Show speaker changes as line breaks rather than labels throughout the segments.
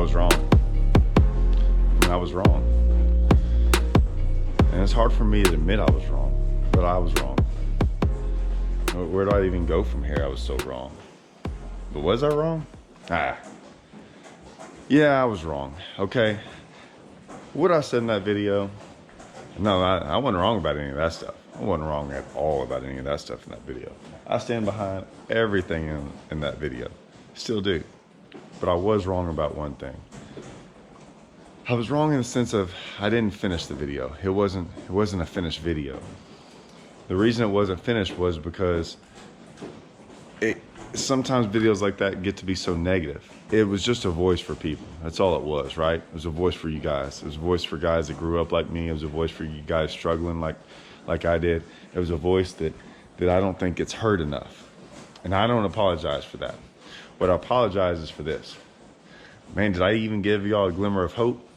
was wrong. I was wrong. And it's hard for me to admit I was wrong, but I was wrong. Where do I even go from here? I was so wrong. But was I wrong? Yeah, I was wrong, okay? What I said in that video, no, I wasn't wrong about any of that stuff. I wasn't wrong at all about any of that stuff in that video. I stand behind everything in that video. Still do. But I was wrong about one thing. I was wrong in the sense of I didn't finish the video. It wasn't a finished video. The reason it wasn't finished was because sometimes videos like that get to be so negative. It was just a voice for people. That's all it was, right? It was a voice for you guys. It was a voice for guys that grew up like me. It was a voice for you guys struggling like I did. It was a voice that I don't think gets heard enough. And I don't apologize for that. What I apologize is for this. Man, did I even give y'all a glimmer of hope?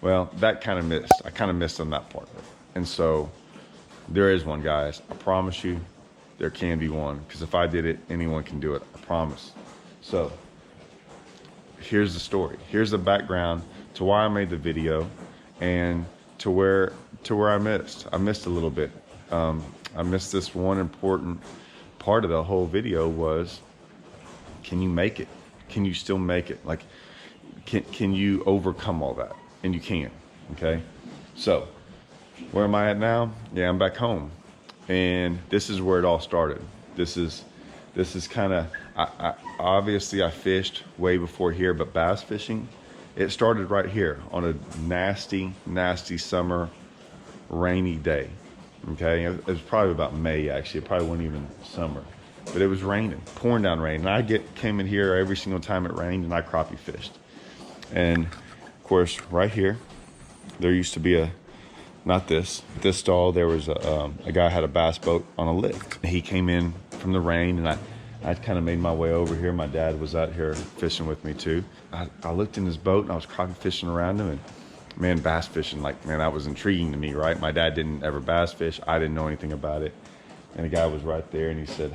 Well, that kind of missed. I kind of missed on that part of it. And so there is one, guys. I promise you there can be one. Because if I did it, anyone can do it. I promise. So here's the story. Here's the background to why I made the video and to where I missed. I missed a little bit. I missed this one important part of the whole video was, can you make it? Can you still make it? Like, can you overcome all that? And you can, okay? So, where am I at now? Yeah, I'm back home. And this is where it all started. This is kind of, obviously I fished way before here, but bass fishing, it started right here on a nasty, nasty summer, rainy day, okay? It was probably about May, actually. It probably wasn't even summer. But it was raining, pouring down rain. And I came in here every single time it rained and I crappie fished. And of course, right here, there used to be not this stall, there was a guy had a bass boat on a lift. He came in from the rain and I kind of made my way over here. My dad was out here fishing with me too. I looked in his boat and I was crappie fishing around him, and man, bass fishing, like, man, that was intriguing to me, right? My dad didn't ever bass fish. I didn't know anything about it. And the guy was right there and he said,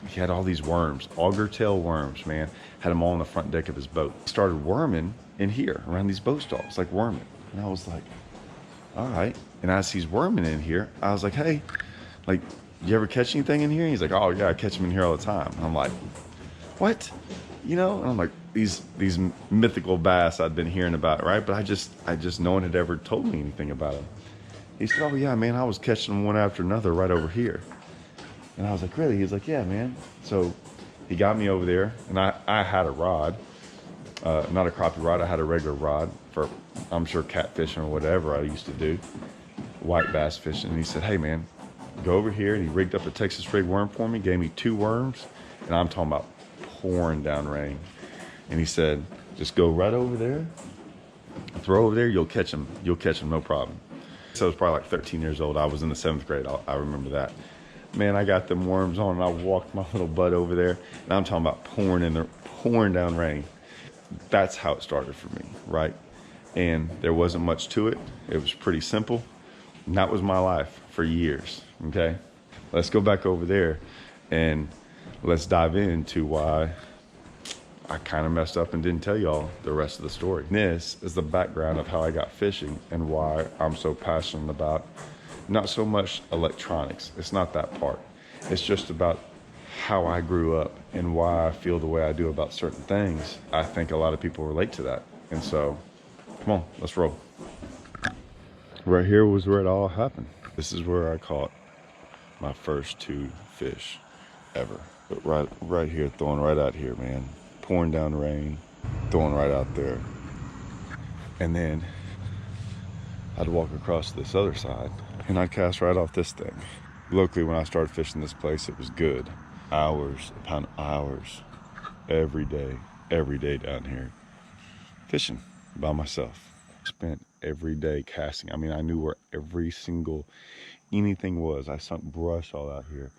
he had all these worms, auger tail worms, man. Had them all on the front deck of his boat. He started worming in here around these boat stalls, like worming. And I was like, all right. And as he's worming in here, I was like, hey, like, you ever catch anything in here? And he's like, oh yeah, I catch them in here all the time. And I'm like, what? You know? And I'm like, these mythical bass I'd been hearing about, right? But I just no one had ever told me anything about them. He said, oh yeah, man, I was catching them one after another right over here. And I was like, really? He's like, yeah, man. So he got me over there, and I had a rod, not a crappie rod. I had a regular rod for, I'm sure, catfishing or whatever I used to do, white bass fishing. And he said, hey, man, go over here. And he rigged up a Texas rig worm for me, gave me 2 worms, and I'm talking about pouring down rain. And he said, just go right over there, throw over there, you'll catch them, no problem. So I was probably like 13 years old. I was in the 7th grade. I remember that. Man, I got them worms on and I walked my little butt over there, and I'm talking about pouring down rain. That's how it started for me, right? And there wasn't much to it. It was pretty simple. And that was my life for years, okay? Let's go back over there and let's dive into why I kind of messed up and didn't tell y'all the rest of the story. This is the background of how I got fishing and why I'm so passionate about not so much electronics. It's not that part. It's just about how I grew up and why I feel the way I do about certain things. I think a lot of people relate to that. And so, come on, let's roll. Right here was where it all happened. This is where I caught my first 2 fish ever. But right here, throwing right out here, man. Pouring down rain, throwing right out there. And then I'd walk across to this other side and I'd cast right off this thing. Locally, when I started fishing this place, it was good. Hours upon hours, every day down here, fishing by myself. Spent every day casting. I mean, I knew where every single anything was. I sunk brush all out here.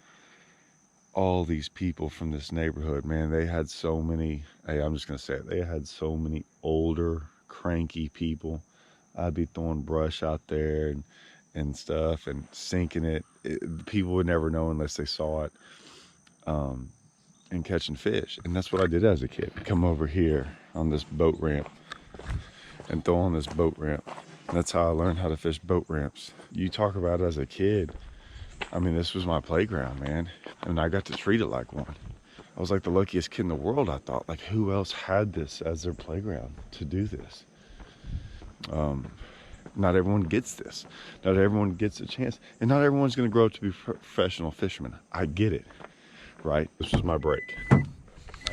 All these people from this neighborhood, man, they had so many, hey, I'm just gonna say it, they had so many older, cranky people. I'd be throwing brush out there and stuff and sinking it. People would never know unless they saw it, and catching fish. And that's what I did as a kid. Come over here on this boat ramp and throw on this boat ramp. That's how I learned how to fish boat ramps. You talk about it as a kid. I mean, this was my playground, man. And I got to treat it like one. I was like the luckiest kid in the world, I thought. Like, who else had this as their playground to do this? Not everyone gets this. Not everyone gets a chance. And not everyone's going to grow up to be professional fishermen. I get it, right? This was my break. My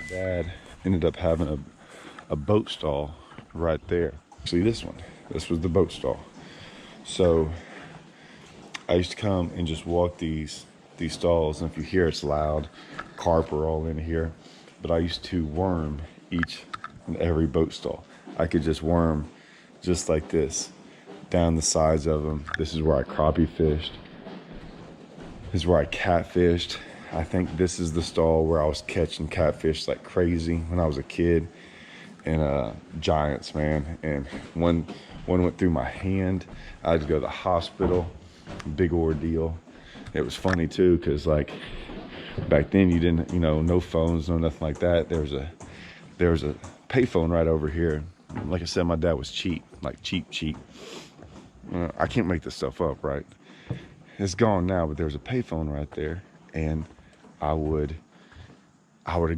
dad ended up having a boat stall right there. See this one? This was the boat stall. So I used to come and just walk these stalls, and if you hear it's loud, carp are all in here. But I used to worm each and every boat stall. I could just worm just like this down the sides of them. This is where I crappie fished. This is where I catfished. I think this is the stall where I was catching catfish like crazy when I was a kid. And giants, man. And one went through my hand. I had to go to the hospital. Big ordeal. It was funny too, because like back then you didn't, no phones, no nothing like that. There was a payphone right over here. Like I said, my dad was cheap, like cheap. I can't make this stuff up, right? It's gone now, but there's a payphone right there, and I would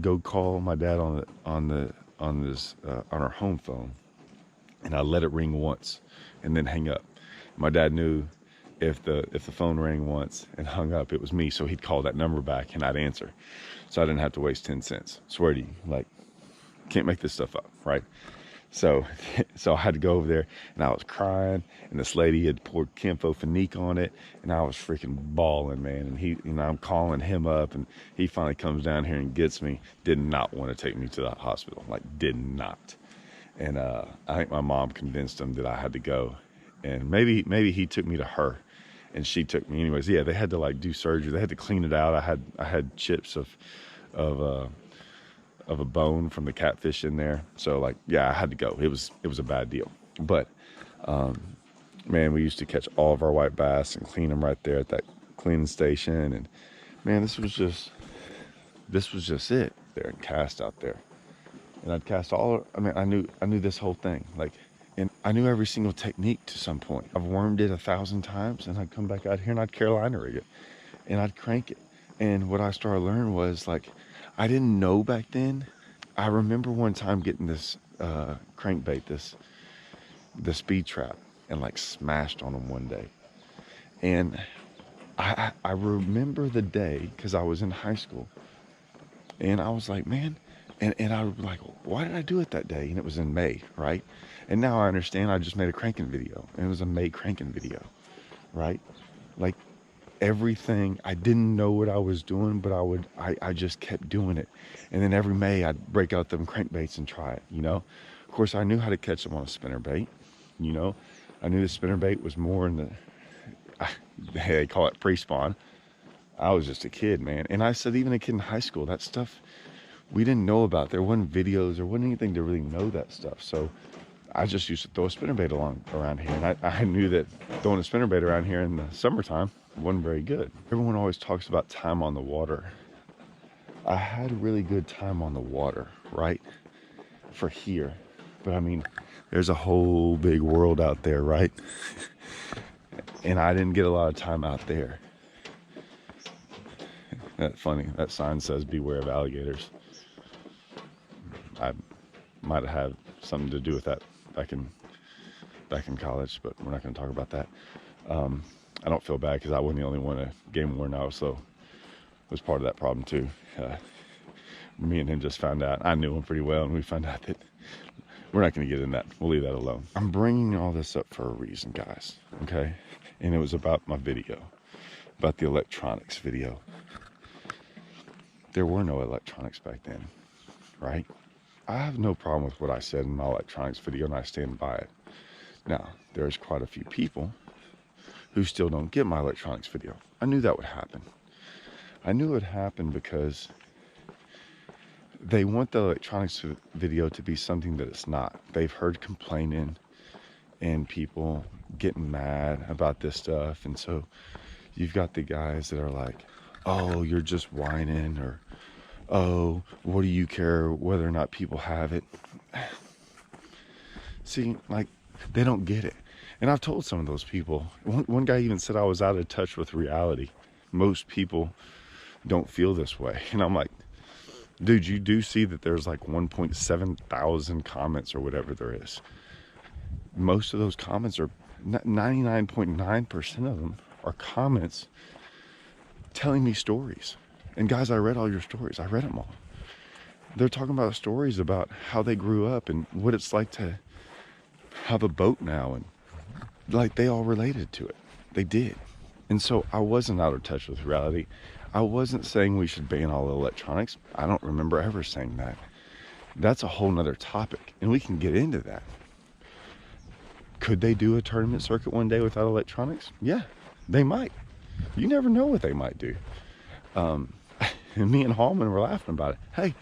go call my dad on our home phone, and I let it ring once, and then hang up. My dad knew if the phone rang once and hung up, it was me, so he'd call that number back, and I'd answer, so I didn't have to waste 10 cents. Swear to you, like, can't make this stuff up, right? So I had to go over there, and I was crying, and this lady had poured Campho-Phenique on it, and I was freaking bawling, man. And I'm calling him up, and he finally comes down here and gets me. Did not want to take me to the hospital, like did not. And I think my mom convinced him that I had to go, and maybe he took me to her, and she took me anyways. Yeah, they had to like do surgery. They had to clean it out. I had chips of a bone from the catfish in there. So like, yeah, I had to go. It was a bad deal. But man, we used to catch all of our white bass and clean them right there at that cleaning station. And man, this was just it there, and cast out there. And I'd cast I knew this whole thing, like, and I knew every single technique to some point. I've wormed it 1,000 times, and I'd come back out here and I'd Carolina rig it, and I'd crank it. And what I started learning was, like, I didn't know back then. I remember one time getting this crankbait, the speed trap, and like smashed on them one day. And I remember the day because I was in high school, and I was like, man, and I was like, why did I do it that day? And it was in May, right? And now I understand. I just made a cranking video, and it was a May cranking video, right? Like, everything, I didn't know what I was doing, but I just kept doing it. And then every May I'd break out them crankbaits and try it, Of course, I knew how to catch them on a spinnerbait, I knew the spinnerbait was more in they call it pre-spawn. I was just a kid, man. And I said, even a kid in high school, that stuff we didn't know about. There wasn't videos, there wasn't anything to really know that stuff. So I just used to throw a spinnerbait around here. And I knew that throwing a spinnerbait around here in the summertime wasn't very good. Everyone always talks about time on the water. I had a really good time on the water, right? For here. But I mean, there's a whole big world out there, right? And I didn't get a lot of time out there. That's funny. That sign says beware of alligators. I might have had something to do with that back in college, but we're not going to talk about that. I don't feel bad because I wasn't the only one at Game War now, so was part of that problem too. Me and him just found out. I knew him pretty well, and we found out that we're not going to get in that. We'll leave that alone. I'm bringing all this up for a reason, guys, okay? And it was about my video, about the electronics video. There were no electronics back then, right? I have no problem with what I said in my electronics video, and I stand by it. Now, there's quite a few people who still don't get my electronics video. I knew that would happen. I knew it would happen because they want the electronics video to be something that it's not. They've heard complaining and people getting mad about this stuff. And so you've got the guys that are like, oh, you're just whining, or, oh, what do you care whether or not people have it? see, like, they don't get it. And I've told some of those people, one guy even said I was out of touch with reality. Most people don't feel this way. And I'm like, dude, you do see that there's like 1.7 thousand comments or whatever there is. Most of those comments are 99.9% of them are comments telling me stories. And guys, I read all your stories. I read them all. They're talking about stories about how they grew up and what it's like to have a boat now, and like they all related to it. They did. And so I wasn't out of touch with reality. I wasn't saying we should ban all electronics. I don't remember ever saying that. That's a whole nother topic, and we can get into that. Could they do a tournament circuit one day without electronics? Yeah, they might. You never know what they might do. And me and Hallman were laughing about it. Hey,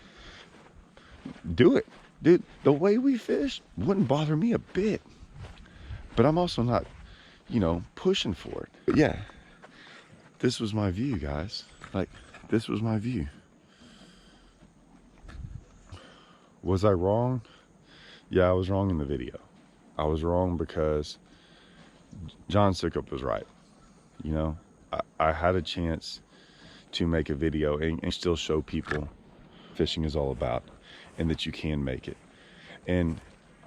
do it. Dude, the way we fish wouldn't bother me a bit. But I'm also not, you know, pushing for it. But yeah, this was my view, guys. Like, this was my view. Was I wrong? Yeah, I was wrong in the video. I was wrong because John Sukup was right. You know, I had a chance to make a video and still show people fishing is all about, and that you can make it. And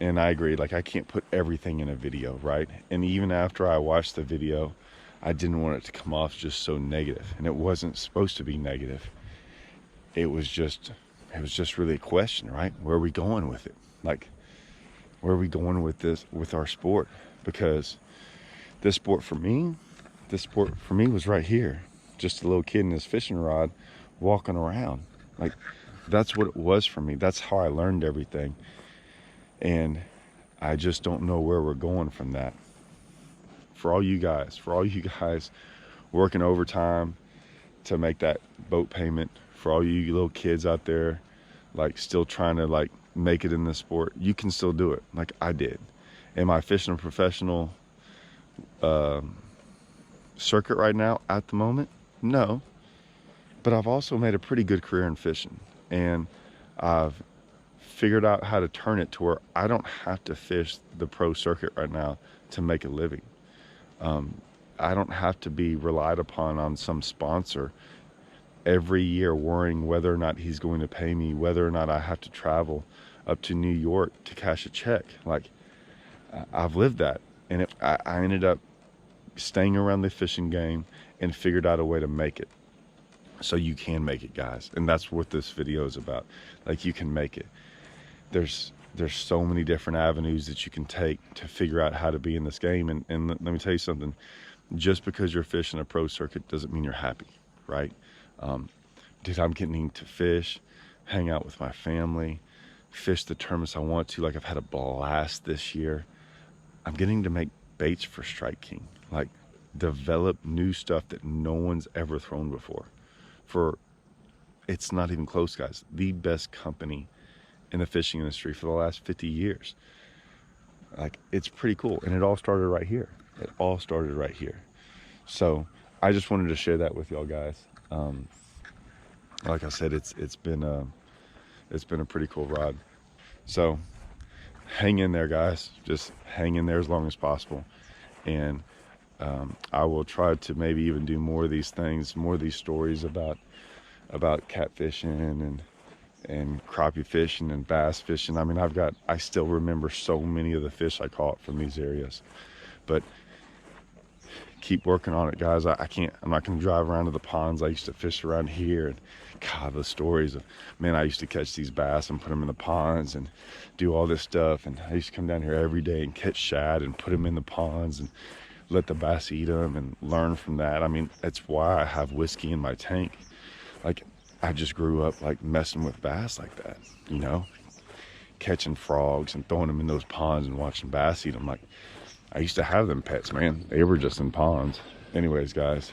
I agree, like, I can't put everything in a video, right? And even after I watched the video, I didn't want it to come off just so negative. And it wasn't supposed to be negative. It was just really a question, right? Where are we going with it? Like, where are we going with this, with our sport? Because this sport for me was right here. Just a little kid in his fishing rod walking around. Like, that's what it was for me. That's how I learned everything. And I just don't know where we're going from that. For all you guys working overtime to make that boat payment, for all you little kids out there, like, still trying to, like, make it in the sport, you can still do it like I did. Am I fishing a professional circuit right now at the moment? No. But I've also made a pretty good career in fishing, and I've figured out how to turn it to where I don't have to fish the pro circuit right now to make a living. I don't have to be relied upon on some sponsor every year worrying whether or not he's going to pay me, whether or not I have to travel up to New York to cash a check. Like, I've lived that, and I ended up staying around the fishing game and figured out a way to make it. So you can make it, guys, and that's what this video is about. Like, you can make it. There's so many different avenues that you can take to figure out how to be in this game. And let me tell you something. Just because you're fishing a pro circuit doesn't mean you're happy, right? Dude, I'm getting to fish, hang out with my family, fish the tournaments I want to. Like, I've had a blast this year. I'm getting to make baits for Strike King, like, develop new stuff that no one's ever thrown before. It's not even close, guys. The best company in the fishing industry for the last 50 years. Like, it's pretty cool. And it all started right here. It all started right here. So I just wanted to share that with y'all guys. Like I said, it's been a pretty cool ride. So hang in there, guys. Just hang in there as long as possible. And I will try to maybe even do more of these things, more of these stories about catfishing and crappie fishing and bass fishing. I mean, I still remember so many of the fish I caught from these areas. But keep working on it, guys. I'm not gonna drive around to the ponds I used to fish around here, and God, the stories of, man, I used to catch these bass and put them in the ponds and do all this stuff. And I used to come down here every day and catch shad and put them in the ponds and let the bass eat them and learn from that. I mean, that's why I have whiskey in my tank. Like, I just grew up, like, messing with bass like that, you know, catching frogs and throwing them in those ponds and watching bass eat them. Like, I used to have them pets, man. They were just in ponds. Anyways, guys,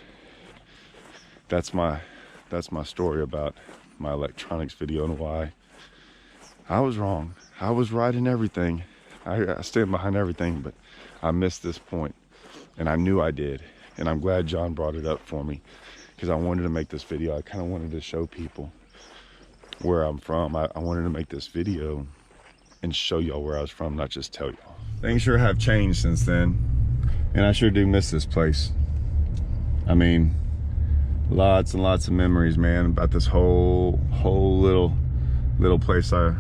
that's my story about my electronics video and why I was wrong. I was right in everything. I stand behind everything, but I missed this point, and I knew I did. And I'm glad John brought it up for me, because I wanted to make this video. I kind of wanted to show people where I'm from. I wanted to make this video and show y'all where I was from, not just tell y'all. Things sure have changed since then, and I sure do miss this place. I mean, lots and lots of memories, man, about this whole little place I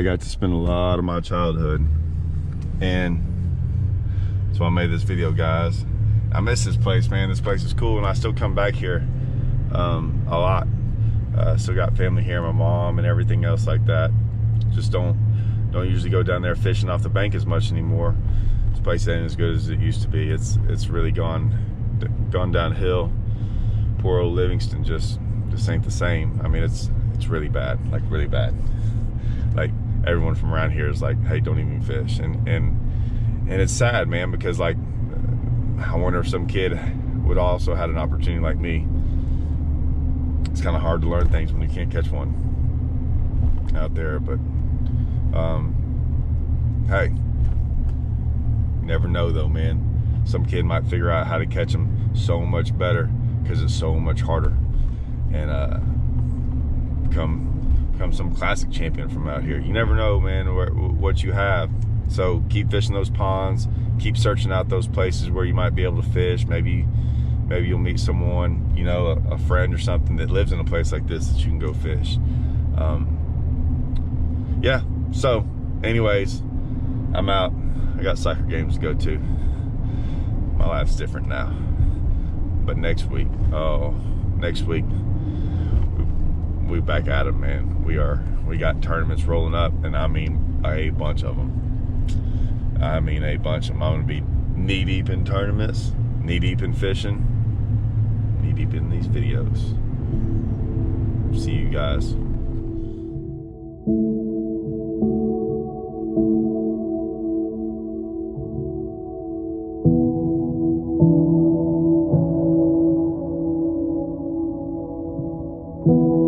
got to spend a lot of my childhood. And that's why I made this video, guys. I miss this place, man. This place is cool, and I still come back here a lot. Still got family here, my mom and everything else like that. Just don't usually go down there fishing off the bank as much anymore. This place ain't as good as it used to be. It's really gone downhill. Poor old Livingston just ain't the same. I mean, it's really bad, like really bad. Like everyone from around here is like, hey, don't even fish. And it's sad, man, because like I wonder if some kid would also had an opportunity like me. It's kind of hard to learn things when you can't catch one out there, but hey, you never know though, man. Some kid might figure out how to catch them so much better because it's so much harder, and become some classic champion from out here. You never know, man, what you have. So keep fishing those ponds, keep searching out those places where you might be able to fish. Maybe you'll meet someone, you know, a friend or something that lives in a place like this that you can go fish. Yeah, so anyways, I'm out. I got soccer games to go to. My life's different now. But next week, we back at it, man. We got tournaments rolling up, and I mean a bunch of them. I'm gonna be knee deep in tournaments, knee deep in fishing, knee deep in these videos. See you guys.
Thank you.